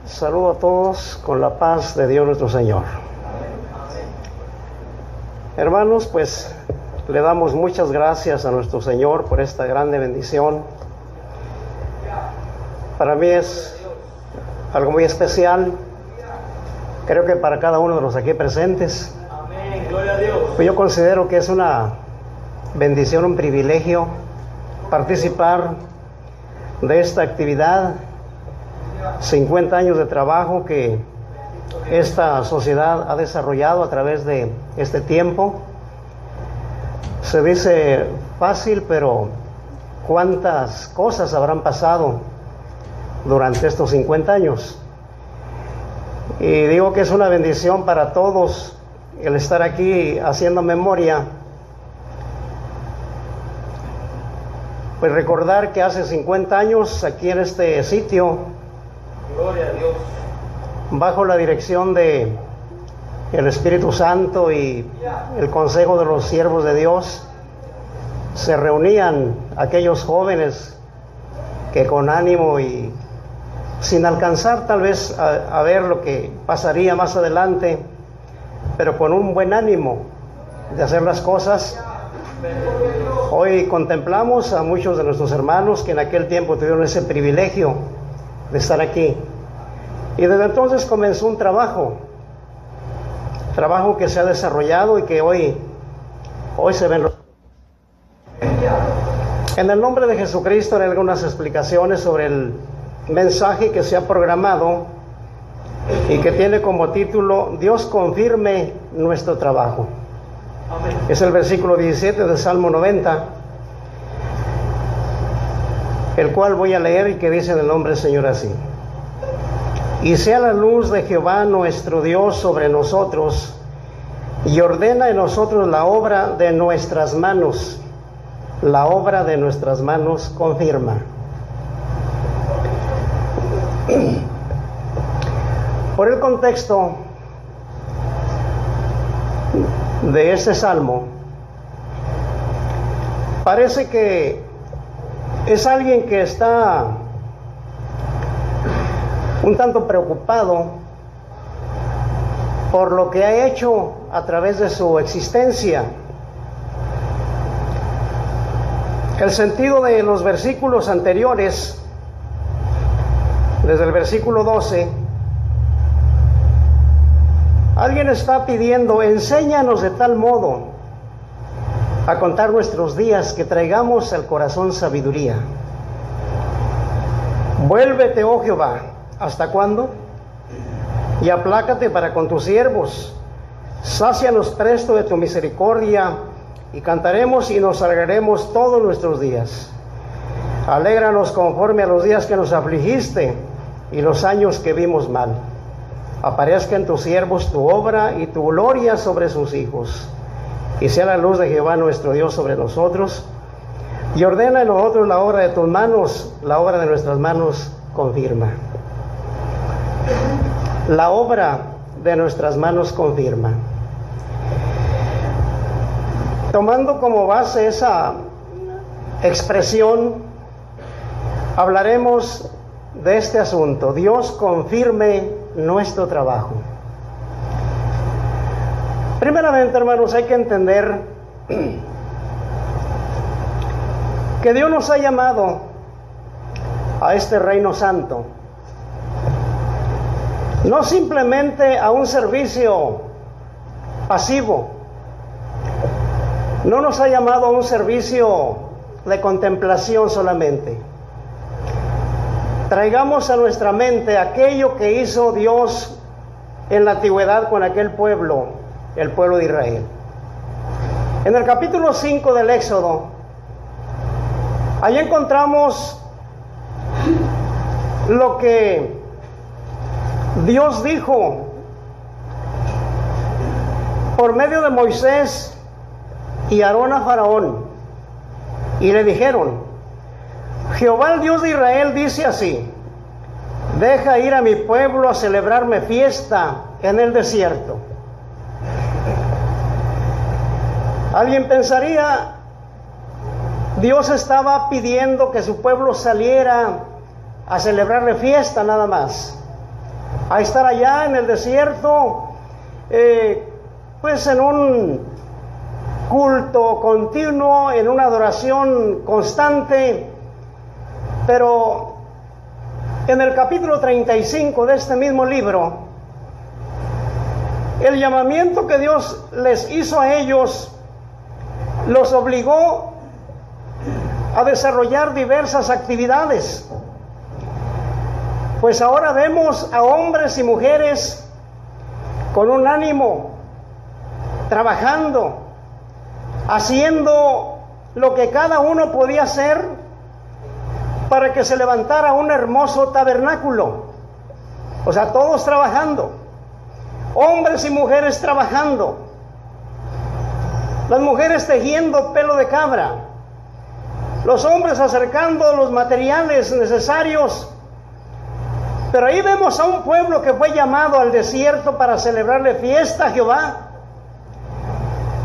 Saludo a todos con la paz de Dios nuestro Señor. Hermanos, pues le damos muchas gracias a nuestro Señor por esta grande bendición. Para mí es algo muy especial, creo que para cada uno de los aquí presentes. Amén, gloria a Dios. Pues yo considero que es una bendición, un privilegio participar de esta actividad. 50 años de trabajo que esta sociedad ha desarrollado a través de este tiempo. Se dice fácil, pero cuántas cosas habrán pasado durante estos 50 años. Y digo que es una bendición para todos el estar aquí haciendo memoria. Pues recordar que hace 50 años aquí en este sitio, Gloria a Dios. bajo la dirección de el Espíritu Santo y el consejo de los siervos de Dios, se reunían aquellos jóvenes que con ánimo y sin alcanzar tal vez a ver lo que pasaría más adelante, pero con un buen ánimo de hacer las cosas. Hoy contemplamos a muchos de nuestros hermanos que en aquel tiempo tuvieron ese privilegio de estar aquí. Y desde entonces comenzó un trabajo que se ha desarrollado y que hoy se ven. En el nombre de Jesucristo, hay algunas explicaciones sobre el mensaje que se ha programado y que tiene como título: Dios confirme nuestro trabajo. Amén. Es el versículo 17 del Salmo 90, el cual voy a leer y que dice en el nombre del Señor así: Y sea la luz de Jehová nuestro Dios sobre nosotros, y ordena en nosotros la obra de nuestras manos. La obra de nuestras manos confirma. Por el contexto de este salmo, parece que es alguien que está un tanto preocupado por lo que ha hecho a través de su existencia. El sentido de los versículos anteriores, desde el versículo 12, alguien está pidiendo: enséñanos de tal modo a contar nuestros días que traigamos al corazón sabiduría. Vuélvete, oh Jehová, ¿hasta cuándo? Y aplácate para con tus siervos. Sácianos presto de tu misericordia, y cantaremos y nos alegraremos todos nuestros días. Alégranos conforme a los días que nos afligiste y los años que vimos mal. Aparezca en tus siervos tu obra y tu gloria sobre sus hijos. Y sea la luz de Jehová nuestro Dios sobre nosotros. Y ordena en nosotros la obra de tus manos, la obra de nuestras manos confirma. La obra de nuestras manos confirma. Tomando como base esa expresión, hablaremos de este asunto: Dios confirme nuestro trabajo. Primeramente, hermanos, hay que entender que Dios nos ha llamado a este reino santo, no simplemente a un servicio pasivo, no nos ha llamado a un servicio de contemplación solamente. Traigamos a nuestra mente aquello que hizo Dios en la antigüedad con aquel pueblo, el pueblo de Israel. En el capítulo 5 del Éxodo, allí encontramos lo que Dios dijo por medio de Moisés y Aarón a Faraón. Y le dijeron: Jehová, el Dios de Israel, dice así: deja ir a mi pueblo a celebrarme fiesta en el desierto. Alguien pensaría, Dios estaba pidiendo que su pueblo saliera a celebrarle fiesta nada más. a estar allá en el desierto, pues en un culto continuo, en una adoración constante. Pero en el capítulo 35 de este mismo libro, el llamamiento que Dios les hizo a ellos los obligó a desarrollar diversas actividades. Pues ahora vemos a hombres y mujeres con un ánimo, trabajando, haciendo lo que cada uno podía hacer para que se levantara un hermoso tabernáculo. O sea, todos trabajando, hombres y mujeres trabajando, las mujeres tejiendo pelo de cabra, los hombres acercando los materiales necesarios. Pero ahí vemos a un pueblo que fue llamado al desierto para celebrarle fiesta a Jehová.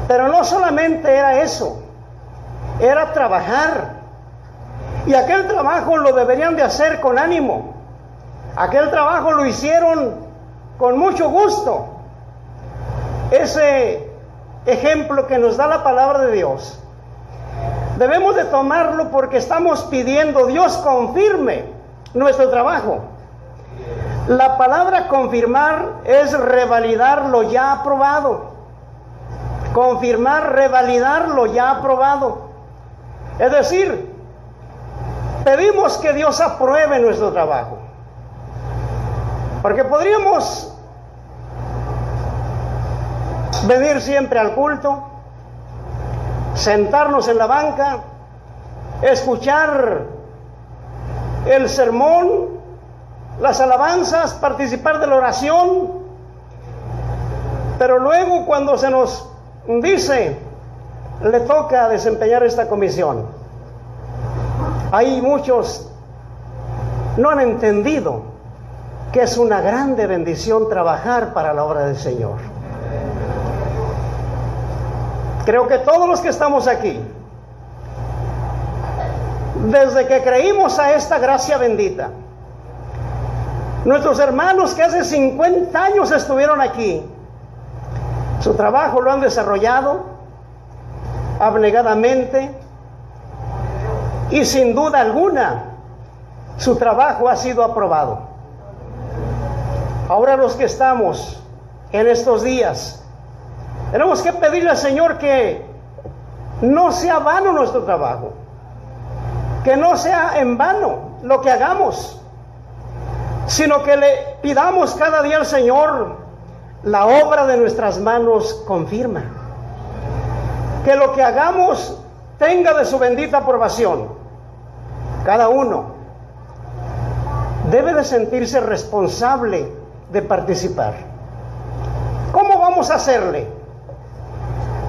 Pero no solamente era eso, era trabajar. Y aquel trabajo lo deberían de hacer con ánimo. Aquel trabajo lo hicieron con mucho gusto. Ese ejemplo que nos da la palabra de Dios, debemos de tomarlo porque estamos pidiendo, Dios confirme nuestro trabajo. La palabra confirmar es revalidar lo ya aprobado. Confirmar, revalidar lo ya aprobado. Es decir, pedimos que Dios apruebe nuestro trabajo. Porque podríamos venir siempre al culto, sentarnos en la banca, escuchar el sermón, las alabanzas, participar de la oración, pero luego cuando se nos dice, le toca desempeñar esta comisión, hay muchos no han entendido que es una grande bendición trabajar para la obra del Señor. Creo que todos los que estamos aquí, desde que creímos a esta gracia bendita, nuestros hermanos que hace 50 años estuvieron aquí, su trabajo lo han desarrollado abnegadamente y sin duda alguna su trabajo ha sido aprobado. Ahora los que estamos en estos días, tenemos que pedirle al Señor que no sea vano nuestro trabajo, que no sea en vano lo que hagamos, sino que le pidamos cada día al Señor, la obra de nuestras manos confirma, que lo que hagamos tenga de su bendita aprobación. Cada uno debe de sentirse responsable de participar. ¿Cómo vamos a hacerle?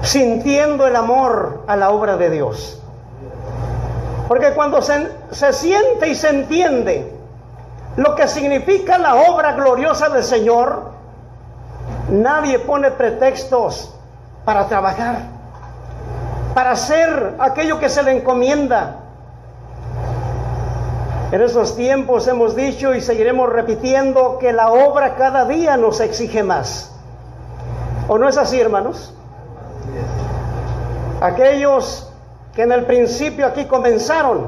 Sintiendo el amor a la obra de Dios. Porque cuando se siente y se entiende lo que significa la obra gloriosa del Señor, nadie pone pretextos para trabajar, para hacer aquello que se le encomienda. En estos tiempos hemos dicho y seguiremos repitiendo que la obra cada día nos exige más. ¿O no es así, hermanos? Aquellos que en el principio aquí comenzaron,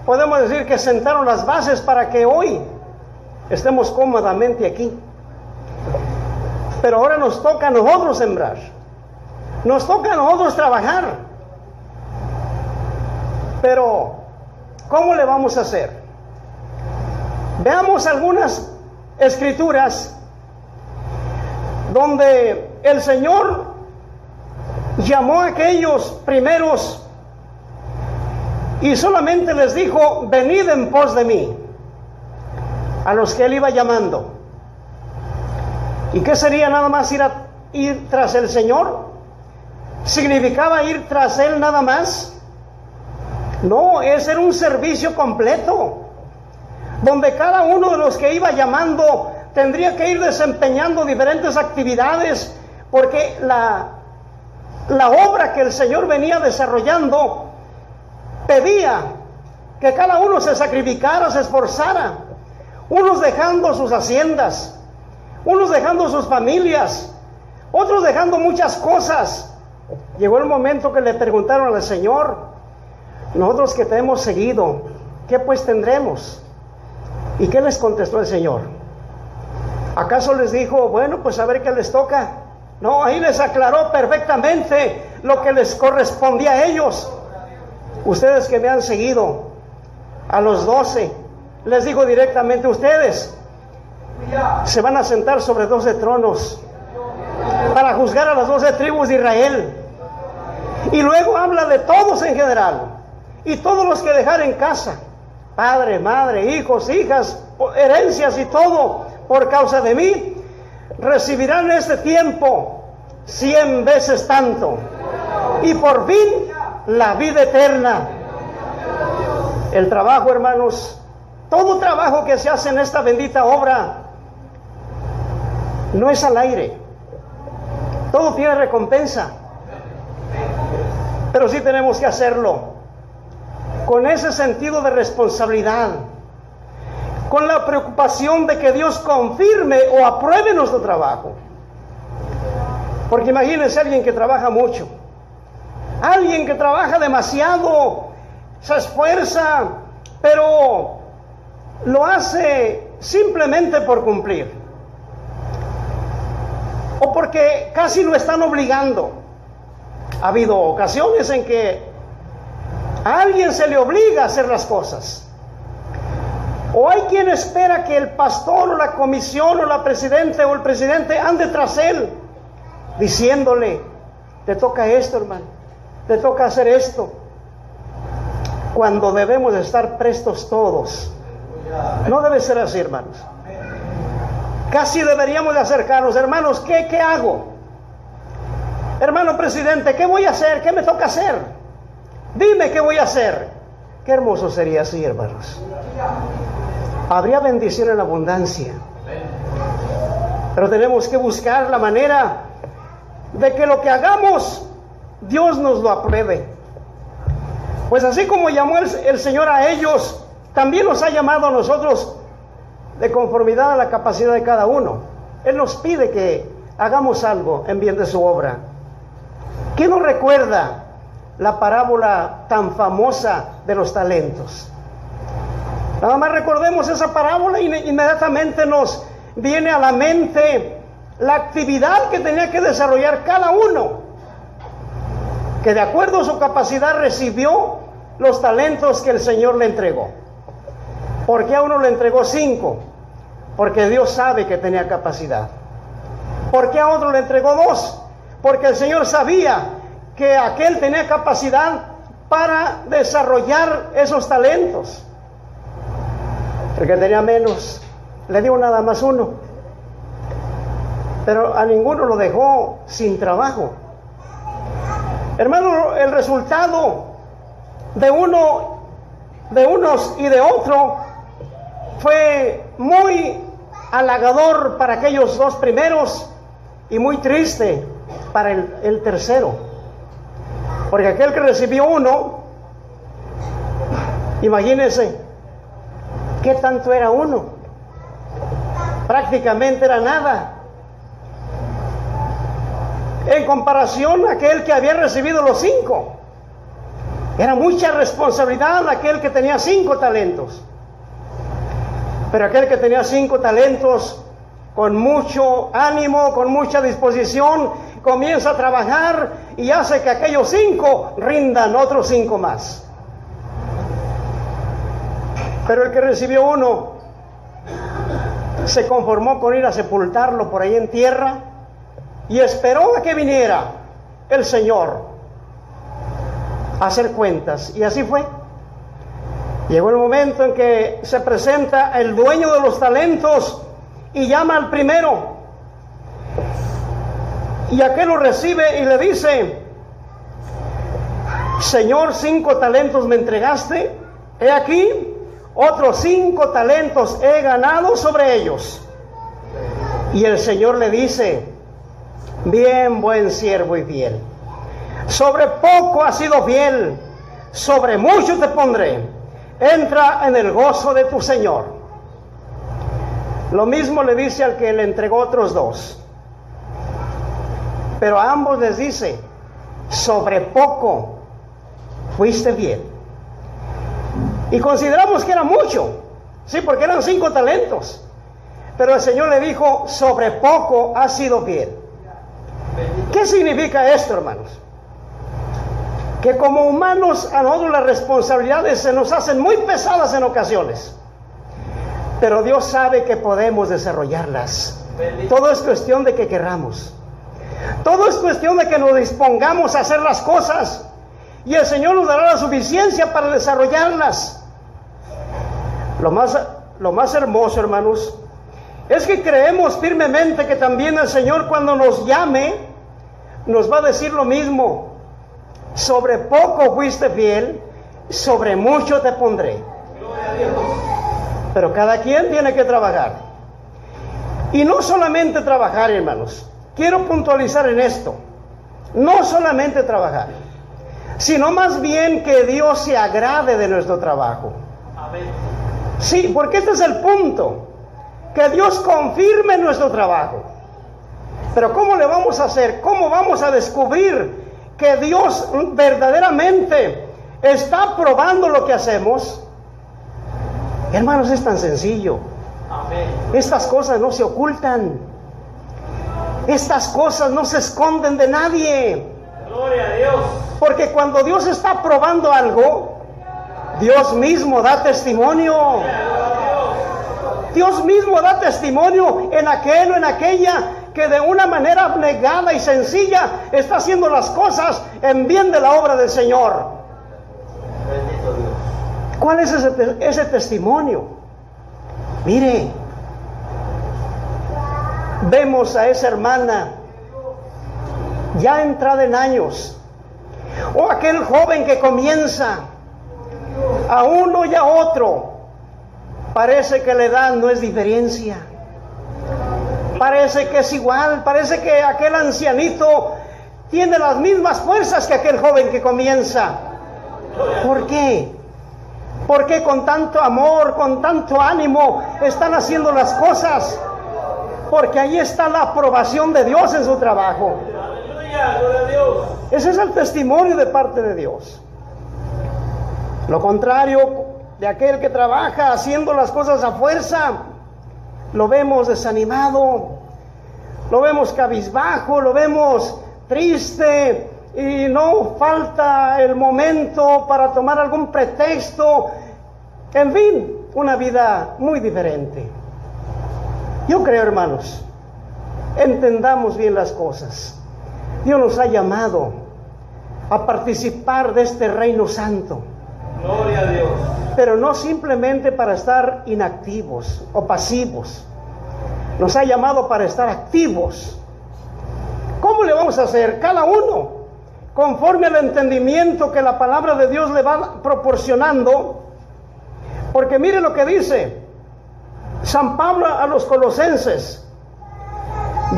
podemos decir que sentaron las bases para que hoy estemos cómodamente aquí. Pero ahora nos toca a nosotros sembrar, nos toca a nosotros trabajar. Pero ¿cómo le vamos a hacer? Veamos algunas escrituras donde el Señor llamó a aquellos primeros y solamente les dijo, venid en pos de mí, a los que Él iba llamando. ¿Y qué sería nada más ir tras el Señor? ¿Significaba ir tras Él nada más? No, ese era un servicio completo, donde cada uno de los que iba llamando tendría que ir desempeñando diferentes actividades, porque la obra que el Señor venía desarrollando pedía que cada uno se sacrificara, se esforzara. unos dejando sus haciendas, unos dejando sus familias, otros dejando muchas cosas. Llegó el momento que le preguntaron al Señor: nosotros que te hemos seguido, ¿qué pues tendremos? ¿Y qué les contestó el Señor? ¿Acaso les dijo, bueno, pues a ver qué les toca? No, ahí les aclaró perfectamente lo que les correspondía a ellos. Ustedes que me han seguido, a los 12, les digo directamente: ustedes se van a sentar sobre 12 tronos para juzgar a las 12 tribus de Israel. Y luego habla de todos en general, y todos los que dejaren casa, padre, madre, hijos, hijas, herencias y todo, por causa de mí, recibirán este tiempo 100 veces tanto, y por fin la vida eterna. El trabajo, hermanos, todo trabajo que se hace en esta bendita obra no es al aire. Todo tiene recompensa, pero sí tenemos que hacerlo con ese sentido de responsabilidad, con la preocupación de que Dios confirme o apruebe nuestro trabajo. Porque imagínense alguien que trabaja mucho, alguien que trabaja demasiado, se esfuerza, pero lo hace simplemente por cumplir, o porque casi lo están obligando. Ha habido ocasiones en que a alguien se le obliga a hacer las cosas, o hay quien espera que el pastor o la comisión o la presidente o el presidente ande tras él, diciéndole: te toca esto, hermano, te toca hacer esto, cuando debemos de estar prestos todos. No debe ser así, hermanos. Casi deberíamos de acercarnos: hermanos, ¿qué hago? Hermano presidente, ¿qué voy a hacer? ¿Qué me toca hacer? Dime qué voy a hacer. Qué hermoso sería así, hermanos. Habría bendición en abundancia. Pero tenemos que buscar la manera de que lo que hagamos, Dios nos lo apruebe. Pues así como llamó el Señor a ellos, también nos ha llamado a nosotros de conformidad a la capacidad de cada uno. Él nos pide que hagamos algo en bien de su obra. ¿Quién nos recuerda la parábola tan famosa de los talentos? Nada más recordemos esa parábola y inmediatamente nos viene a la mente la actividad que tenía que desarrollar cada uno, que de acuerdo a su capacidad recibió los talentos que el Señor le entregó. ¿Por qué a uno le entregó 5? Porque Dios sabe que tenía capacidad. ¿Por qué a otro le entregó 2? Porque el Señor sabía que aquel tenía capacidad para desarrollar esos talentos. El que tenía menos le dio nada más 1, pero a ninguno lo dejó sin trabajo. Hermano, el resultado de unos y de otro fue muy halagador para aquellos 2 primeros y muy triste para el tercero, porque aquel que recibió 1, imagínense qué tanto era 1, prácticamente era nada en comparación a aquel que había recibido los 5. Era mucha responsabilidad aquel que tenía 5 talentos. Pero aquel que tenía 5 talentos, con mucho ánimo, con mucha disposición, comienza a trabajar y hace que aquellos 5 rindan otros 5 más. Pero el que recibió 1 se conformó con ir a sepultarlo por ahí en tierra y esperó a que viniera el Señor a hacer cuentas. Y así fue. Llegó el momento en que se presenta el dueño de los talentos y llama al primero, y aquel lo recibe y le dice: Señor, 5 talentos me entregaste, he aquí otros 5 talentos he ganado sobre ellos. Y el Señor le dice: bien, buen siervo y fiel, sobre poco has sido fiel, sobre mucho te pondré, entra en el gozo de tu Señor. Lo mismo le dice al que le entregó otros 2. Pero a ambos les dice, sobre poco fuiste fiel. Y consideramos que era mucho, sí, porque eran 5 talentos. Pero el Señor le dijo, sobre poco has sido fiel. ¿Qué significa esto, hermanos? Que como humanos a nosotros las responsabilidades se nos hacen muy pesadas en ocasiones. Pero Dios sabe que podemos desarrollarlas. Todo es cuestión de que querramos. Todo es cuestión de que nos dispongamos a hacer las cosas. Y el Señor nos dará la suficiencia para desarrollarlas. Lo más hermoso, hermanos, es que creemos firmemente que también el Señor, cuando nos llame, nos va a decir lo mismo. Sobre poco fuiste fiel, sobre mucho te pondré. Gloria a Dios. Pero cada quien tiene que trabajar. Y no solamente trabajar, hermanos. Quiero puntualizar en esto. No solamente trabajar, sino más bien que Dios se agrade de nuestro trabajo. Amén. Sí, porque este es el punto. Que Dios confirme nuestro trabajo. Pero ¿cómo le vamos a hacer? ¿Cómo vamos a descubrir que Dios verdaderamente está aprobando lo que hacemos? Hermanos, es tan sencillo. Amén. Estas cosas no se ocultan. Estas cosas no se esconden de nadie. Gloria a Dios. Porque cuando Dios está aprobando algo, Dios mismo da testimonio. Dios mismo da testimonio en aquel o en aquella que de una manera abnegada y sencilla está haciendo las cosas en bien de la obra del Señor. Bendito Dios. ¿Cuál es ese testimonio? Mire, vemos a esa hermana ya entrada en años, o aquel joven que comienza, a uno y a otro parece que la edad no es diferencia, parece que es igual, parece que aquel ancianito tiene las mismas fuerzas que aquel joven que comienza. ¿Por qué? Porque con tanto amor, con tanto ánimo están haciendo las cosas. Porque ahí está la aprobación de Dios en su trabajo. Aleluya, gloria a Dios. Ese es el testimonio de parte de Dios. Lo contrario de aquel que trabaja haciendo las cosas a fuerza, lo vemos desanimado, lo vemos cabizbajo, lo vemos triste, y no falta el momento para tomar algún pretexto. En fin, una vida muy diferente. Yo creo, hermanos, entendamos bien las cosas. Dios nos ha llamado a participar de este reino santo. Gloria a Dios. Pero no simplemente para estar inactivos o pasivos. Nos ha llamado para estar activos. ¿Cómo le vamos a hacer? Cada uno conforme al entendimiento que la palabra de Dios le va proporcionando. Porque mire lo que dice San Pablo a los Colosenses,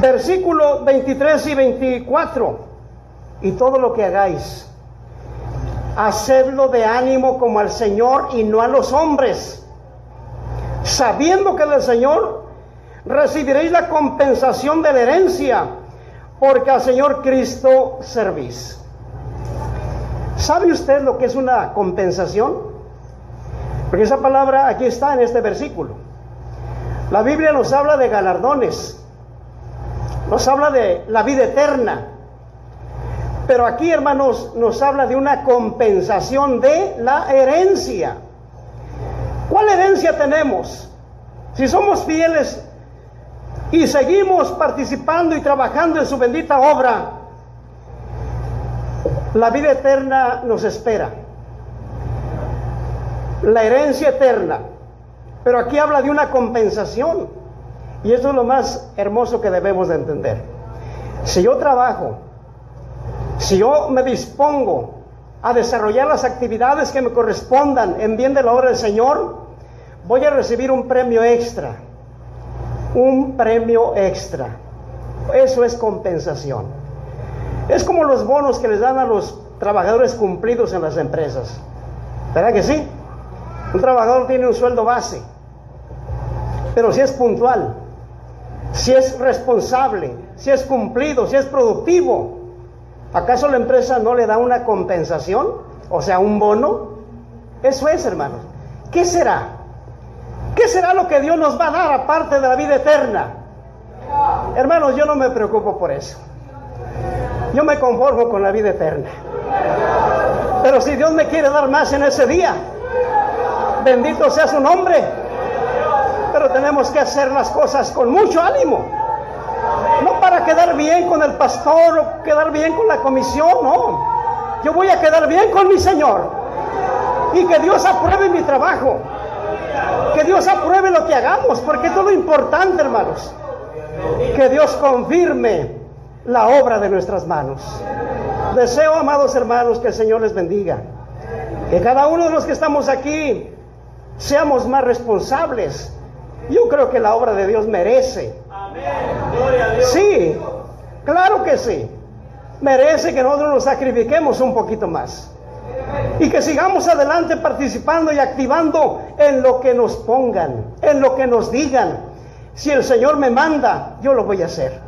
versículos 23 y 24. Y todo lo que hagáis, hacedlo de ánimo como al Señor y no a los hombres, sabiendo que del Señor recibiréis la compensación de la herencia, porque al Señor Cristo servís. ¿Sabe usted lo que es una compensación? Porque esa palabra aquí está en este versículo. La Biblia nos habla de galardones, nos habla de la vida eterna, pero aquí, hermanos, nos habla de una compensación de la herencia. ¿Cuál herencia tenemos? Si somos fieles y seguimos participando y trabajando en su bendita obra, la vida eterna nos espera, la herencia eterna. Pero aquí habla de una compensación, y eso es lo más hermoso que debemos de entender. Si yo trabajo, si yo me dispongo a desarrollar las actividades que me correspondan en bien de la obra del Señor, voy a recibir un premio extra. Un premio extra. Eso es compensación. Es como los bonos que les dan a los trabajadores cumplidos en las empresas. ¿Verdad que sí? Un trabajador tiene un sueldo base, Pero si es puntual, si es responsable, si es cumplido, si es productivo, ¿acaso la empresa no le da una compensación? O sea, un bono. Eso es, hermanos. ¿Qué será? ¿Qué será lo que Dios nos va a dar aparte de la vida eterna? Hermanos, yo no me preocupo por eso. Yo me conformo con la vida eterna. Pero si Dios me quiere dar más en ese día, bendito sea su nombre. Pero tenemos que hacer las cosas con mucho ánimo. No para quedar bien con el pastor o quedar bien con la comisión, no. Yo voy a quedar bien con mi Señor. Y que Dios apruebe mi trabajo. Que Dios apruebe lo que hagamos, porque esto es lo importante, hermanos. Que Dios confirme la obra de nuestras manos. Deseo, amados hermanos, que el Señor les bendiga. Que cada uno de los que estamos aquí seamos más responsables. Yo creo que la obra de Dios merece. Amén. Gloria a Dios. Sí, claro que sí. Merece que nosotros nos sacrifiquemos un poquito más. Y que sigamos adelante participando y activando en lo que nos pongan, en lo que nos digan. Si el Señor me manda, yo lo voy a hacer.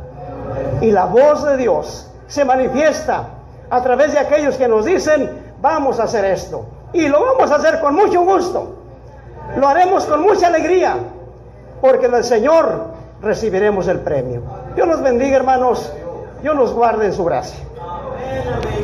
Y la voz de Dios se manifiesta a través de aquellos que nos dicen, vamos a hacer esto. Y lo vamos a hacer con mucho gusto. Lo haremos con mucha alegría, porque del Señor recibiremos el premio. Dios los bendiga, hermanos. Dios los guarde en su gracia. Amén, amén.